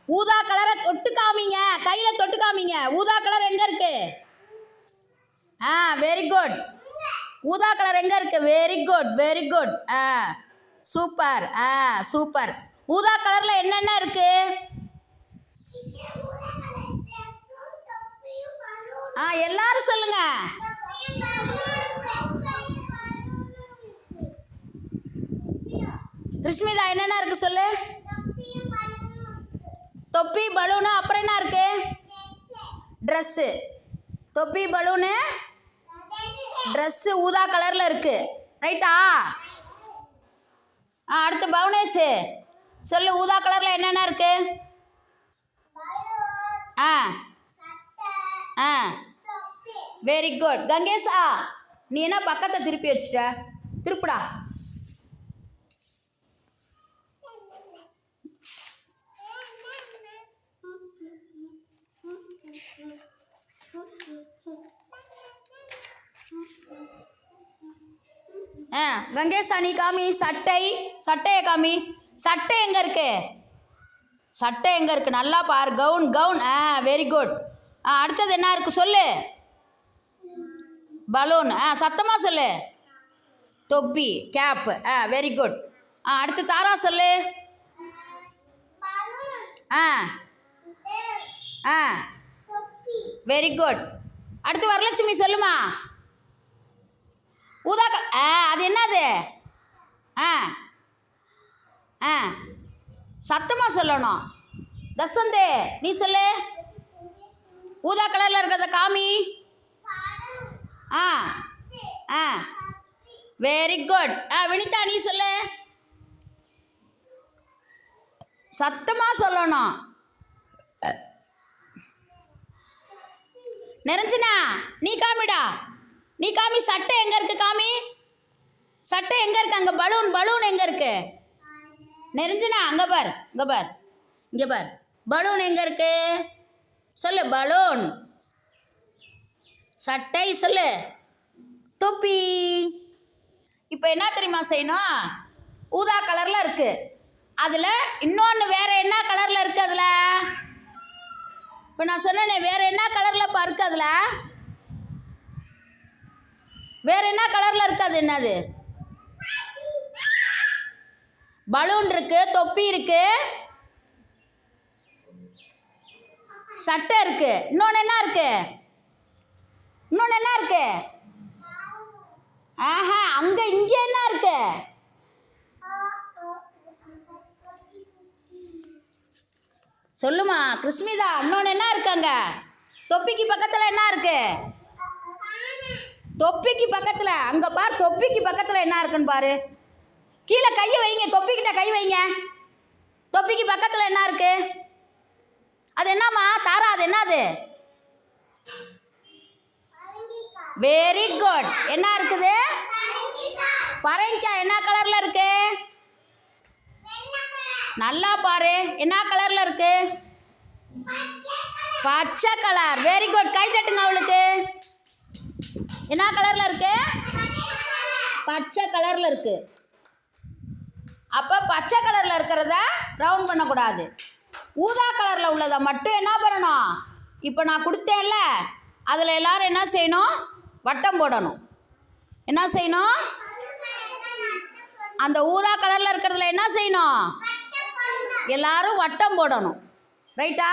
ஊதா கலரை தொட்டு காமிங்க, கையில் தொட்டு காமிங்க. ஊதா கலர் எங்கே இருக்கு? Very good. ஊதா கலர் எங்கே இருக்கு? Very good, very good. Super, super. ஊதா கலரில் என்னென்ன இருக்கு? எல்லாரும் சொல்லுங்க. கிருஷ்மிதா என்னென்ன இருக்கு சொல்லு. தொப்பி, பலூனு, அப்புறம் என்ன இருக்கு? ட்ரெஸ்ஸு. தொப்பி, பலூனு, ட்ரெஸ்ஸு ஊதா கலரில் இருக்கு. ரைட்டா? அடுத்து பவுனேஷு சொல்லு. ஊதா கலரில் என்னென்ன இருக்கு? Very good. கங்கேஷா நீ என்ன பக்கத்தை திருப்பி வச்சுட்ட? திருப்புடா. கங்கேஷா நீ காமி. சட்டையை காமி. சட்டை எங்கே இருக்கு? சட்டை எங்கே இருக்கு? நல்லா பாரு. Gown, gown. Very good. அடுத்தது என்ன இருக்கு சொல்லு. பலூன். சத்தமாக சொல்லு. தொப்பி, கேப். Very good. அடுத்து தாரா சொல்லு. Very good. அடுத்து வரலட்சுமி சொல்லுமா. ஊதா அது என்னது? சத்தமாக சொல்லணும். தசந்தே நீ சொல்லு. ஊதா கலரில் இருக்கிறத காமி. Very good. வினிதா நீ சொல்லு. சத்தமாக சொல்லணும். நிரஞ்சனா நீ காமிடா. நீ காமி. சட்டை எங்கே இருக்கு? காமி. சட்டை எங்கே இருக்கு? அங்கே பலூன், பலூன் எங்கே இருக்கு? நிரஞ்சனா அங்கே பார், இங்கே பார், இங்கே பார். பலூன் எங்கே இருக்கு சொல்லு. பலூன். சட்டை சொல்லு. தொப்பி. இப்போ என்ன தெரியுமா செய்யணும்? ஊதா கலரில் இருக்கு. அதில் இன்னொன்று வேற என்ன கலரில் இருக்கு? அதில் இப்போ நான் சொன்னேனே வேற என்ன கலரில் இருக்கு? அதில் வேற என்ன கலரில் இருக்கு? அது என்னது? பலூன் இருக்கு, தொப்பி இருக்கு, சட்டை இருக்கு. இன்னொன்று என்ன இருக்கு? இன்னொன்று என்ன இருக்கு? அங்கே இங்கே என்ன இருக்கு? சொல்லுமா கிருஷ்மிதா. இன்னொன்று என்ன இருக்காங்க? தொப்பிக்கு பக்கத்தில் என்ன இருக்கு? தொப்பிக்கு பக்கத்தில் அங்கே பார். தொப்பிக்கு பக்கத்தில் என்ன இருக்குன்னு பாரு. கீழே கையை வைங்க. தொப்பிக்கிட்ட கை வைங்க. தொப்பிக்கு பக்கத்தில் என்ன இருக்கு? அது என்னம்மா தாரா? அது என்னது? Very good. என்ன இருக்குது? பரங்கிக்காய். என்ன கலரில் இருக்கு? நல்லா பாரு. என்ன கலரில் இருக்கு? பச்சை கலர். Very good. கை தட்டுங்க அவளுக்கு. என்ன கலரில் இருக்கு? பச்சை கலரில் இருக்கு. அப்போ பச்சை கலரில் இருக்கிறத ரவுண்ட் பண்ணக்கூடாது. ஊதா கலரில் உள்ளதை மட்டும் என்ன பண்ணணும்? இப்போ நான் கொடுத்தேன்ல, அதில் எல்லாரும் என்ன செய்யணும்? வட்டம் போடணும். என்ன செய்யணும்? அந்த ஊதா கலரில் இருக்கிறதுல என்ன செய்யணும்? எல்லாரும் வட்டம் போடணும். ரைட்டா?